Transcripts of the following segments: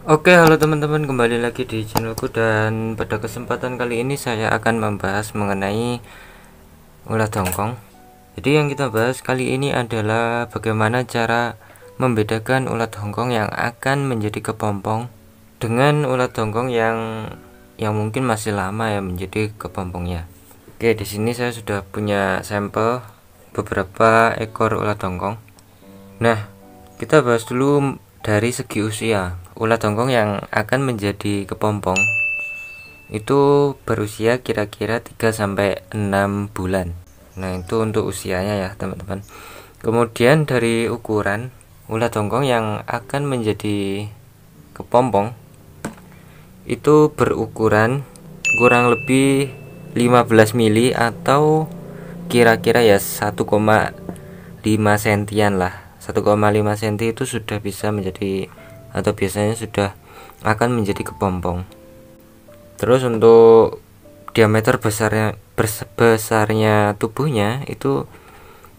Oke, halo teman-teman, kembali lagi di channelku dan pada kesempatan kali ini saya akan membahas mengenai ulat hongkong. Jadi yang kita bahas kali ini adalah bagaimana cara membedakan ulat hongkong yang akan menjadi kepompong dengan ulat hongkong yang mungkin masih lama ya menjadi kepompongnya. Oke, di sini saya sudah punya sampel beberapa ekor ulat hongkong. Nah, kita bahas dulu dari segi usia. Ulat hongkong yang akan menjadi kepompong itu berusia kira-kira 3 sampai 6 bulan. Nah, itu untuk usianya ya, teman-teman. Kemudian dari ukuran, ulat hongkong yang akan menjadi kepompong itu berukuran kurang lebih 15 mili atau kira-kira ya 1,5 sentian lah. 1,5 cm itu sudah bisa menjadi, atau biasanya sudah akan menjadi kepompong. Terus untuk diameter besarnya tubuhnya itu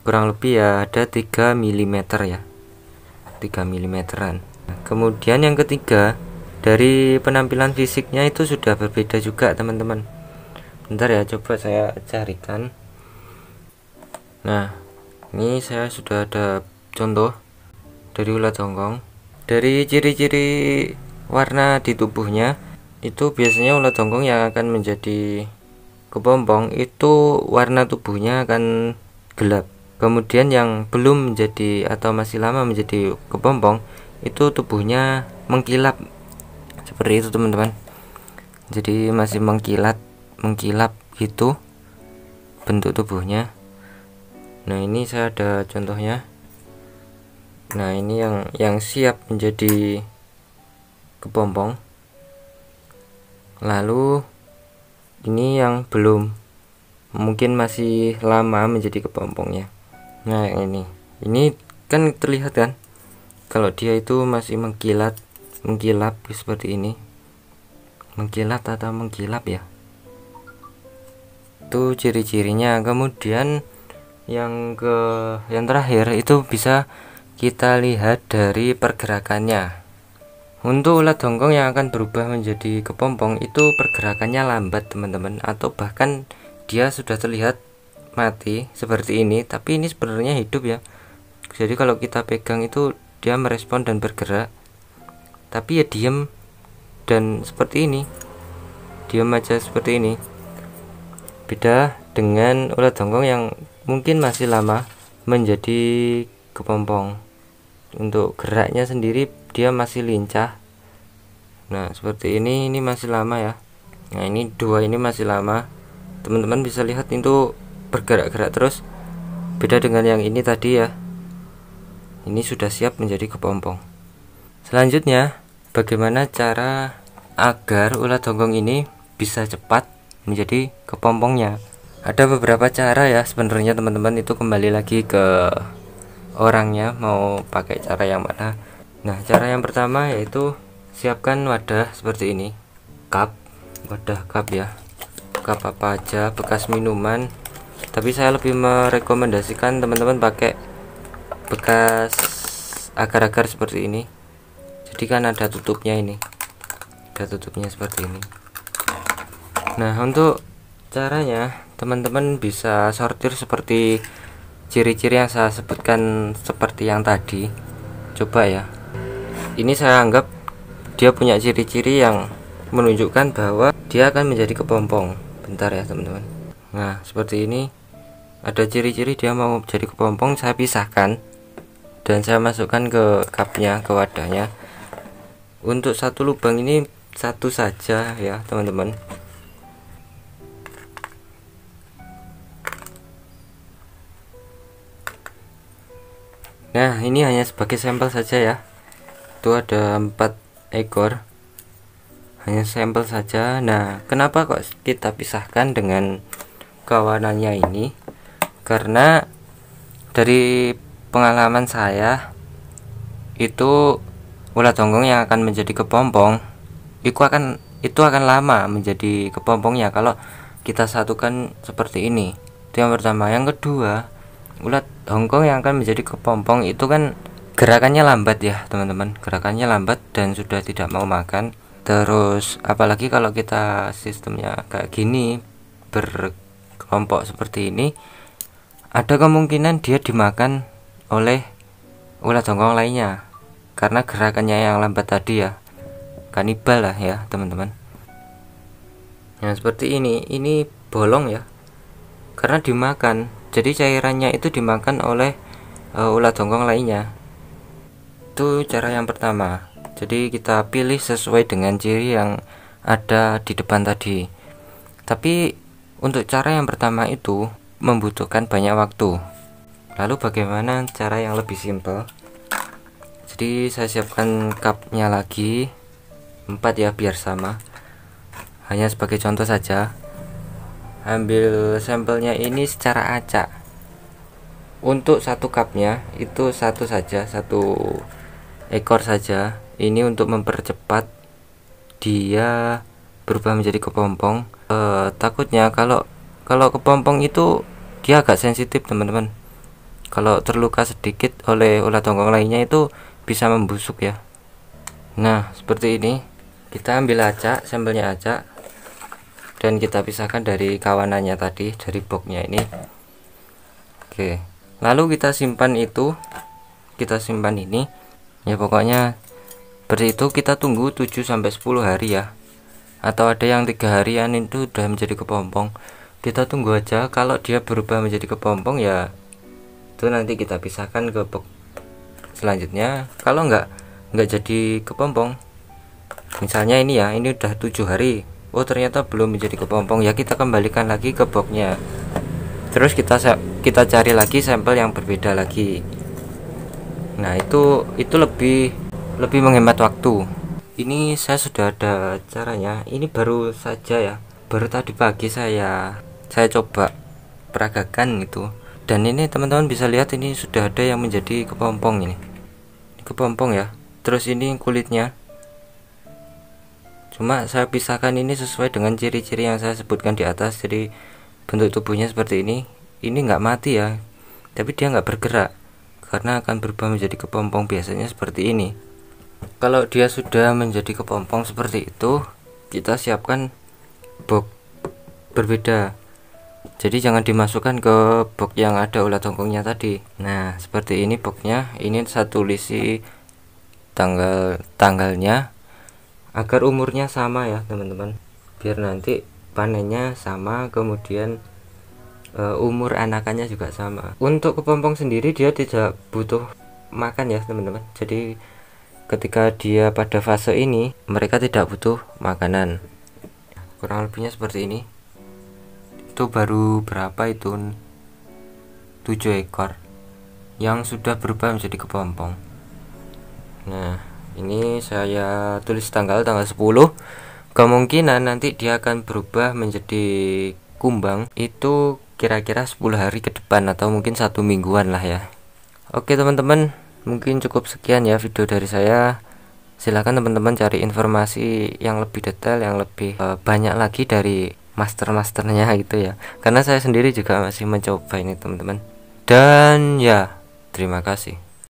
kurang lebih ya ada 3 mm ya, 3 mm-an. Kemudian yang ketiga, dari penampilan fisiknya itu sudah berbeda juga, teman-teman. Bentar ya, coba saya carikan. Nah, ini saya sudah ada contoh dari ulat hongkong. Dari ciri-ciri warna di tubuhnya itu biasanya ulat hongkong yang akan menjadi kepompong itu warna tubuhnya akan gelap. Kemudian yang belum menjadi atau masih lama menjadi kepompong itu tubuhnya mengkilap seperti itu, teman-teman. Jadi masih mengkilap gitu bentuk tubuhnya. Nah, ini saya ada contohnya. Nah, ini yang siap menjadi kepompong. Lalu ini yang belum, mungkin masih lama menjadi kepompongnya. Nah, yang ini kan terlihat kan kalau dia itu masih mengkilap seperti ini. Mengkilat atau mengkilap ya, itu ciri-cirinya. Kemudian yang terakhir itu bisa kita lihat dari pergerakannya. Untuk ulat hongkong yang akan berubah menjadi kepompong itu pergerakannya lambat, teman-teman, atau bahkan dia sudah terlihat mati seperti ini, tapi ini sebenarnya hidup ya. Jadi kalau kita pegang itu dia merespon dan bergerak, tapi ya diam dan seperti ini, diam aja seperti ini. Beda dengan ulat hongkong yang mungkin masih lama menjadi kepompong. Untuk geraknya sendiri dia masih lincah. Nah, seperti ini masih lama ya. Nah, ini dua ini masih lama. Teman-teman bisa lihat itu bergerak-gerak terus. Beda dengan yang ini tadi ya. Ini sudah siap menjadi kepompong. Selanjutnya, bagaimana cara agar ulat hongkong ini bisa cepat menjadi kepompongnya? Ada beberapa cara ya sebenarnya, teman-teman. Itu kembali lagi ke orangnya mau pakai cara yang mana. Nah, cara yang pertama yaitu siapkan wadah seperti ini, wadah cup ya, cup apa aja, bekas minuman, tapi saya lebih merekomendasikan teman-teman pakai bekas agar-agar seperti ini. Jadi kan ada tutupnya, ini ada tutupnya seperti ini. Nah, untuk caranya teman-teman bisa sortir seperti ciri-ciri yang saya sebutkan seperti yang tadi. Coba ya, ini saya anggap dia punya ciri-ciri yang menunjukkan bahwa dia akan menjadi kepompong. Bentar ya, teman-teman. Nah, seperti ini ada ciri-ciri dia mau jadi kepompong. Saya pisahkan dan saya masukkan ke cupnya, ke wadahnya. Untuk satu lubang ini satu saja ya, teman-teman. Nah, ini hanya sebagai sampel saja ya. Itu ada 4 ekor, hanya sampel saja. Nah, kenapa kok kita pisahkan dengan kawanannya ini? Karena dari pengalaman saya itu ulat hongkong yang akan menjadi kepompong itu akan lama menjadi kepompongnya kalau kita satukan seperti ini. Itu yang pertama. Yang kedua, ulat hongkong yang akan menjadi kepompong itu kan gerakannya lambat ya teman-teman, gerakannya lambat dan sudah tidak mau makan. Terus apalagi kalau kita sistemnya kayak gini, berkelompok seperti ini, ada kemungkinan dia dimakan oleh ulat jonggong lainnya karena gerakannya yang lambat tadi ya, kanibal lah ya teman-teman. Nah seperti ini bolong ya karena dimakan, jadi cairannya itu dimakan oleh ulat jonggong lainnya. Itu cara yang pertama. Jadi kita pilih sesuai dengan ciri yang ada di depan tadi. Tapi untuk cara yang pertama itu membutuhkan banyak waktu. Lalu bagaimana cara yang lebih simpel? Jadi saya siapkan cupnya lagi 4 ya biar sama. Hanya sebagai contoh saja. Ambil sampelnya ini secara acak. Untuk satu cupnya itu satu saja, satu ekor saja. Ini untuk mempercepat dia berubah menjadi kepompong. Takutnya kalau kepompong itu dia agak sensitif teman-teman. Kalau terluka sedikit oleh ulat jonggong lainnya itu bisa membusuk ya. Nah seperti ini, kita ambil acak, sampelnya acak, dan kita pisahkan dari kawanannya tadi, dari boxnya ini. Oke, lalu kita simpan itu, kita simpan ini ya, pokoknya seperti itu. Kita tunggu 7-10 hari ya, atau ada yang 3 harian itu udah menjadi kepompong. Kita tunggu aja, kalau dia berubah menjadi kepompong ya itu nanti kita pisahkan ke box selanjutnya. Kalau nggak jadi kepompong, misalnya ini ya, ini udah 7 hari, oh ternyata belum menjadi kepompong ya, kita kembalikan lagi ke boxnya. Terus kita cari lagi sampel yang berbeda lagi. Nah itu lebih menghemat waktu. Ini saya sudah ada caranya. Ini baru saja ya, baru tadi pagi saya coba peragakan itu. Dan ini teman-teman bisa lihat, ini sudah ada yang menjadi kepompong. Ini kepompong ya. Terus ini kulitnya, cuma saya pisahkan ini sesuai dengan ciri-ciri yang saya sebutkan di atas. Jadi bentuk tubuhnya seperti ini nggak mati ya, tapi dia nggak bergerak karena akan berubah menjadi kepompong biasanya seperti ini. Kalau dia sudah menjadi kepompong seperti itu, kita siapkan box berbeda. Jadi jangan dimasukkan ke box yang ada ulat jonggongnya tadi. Nah seperti ini boxnya. Ini saya tulisi tanggalnya agar umurnya sama ya teman-teman, biar nanti panennya sama, kemudian umur anakannya juga sama. Untuk kepompong sendiri dia tidak butuh makan ya teman-teman. Jadi ketika dia pada fase ini mereka tidak butuh makanan. Kurang lebihnya seperti ini. Itu baru berapa itu, 7 ekor yang sudah berubah menjadi kepompong. Nah ini saya tulis tanggal 10. Kemungkinan nanti dia akan berubah menjadi kumbang itu kira-kira 10 hari ke depan, atau mungkin 1 mingguan lah ya. Oke teman-teman, mungkin cukup sekian ya video dari saya. Silahkan teman-teman cari informasi yang lebih detail, yang lebih banyak lagi dari masternya gitu ya, karena saya sendiri juga masih mencoba ini teman-teman. Dan ya terima kasih.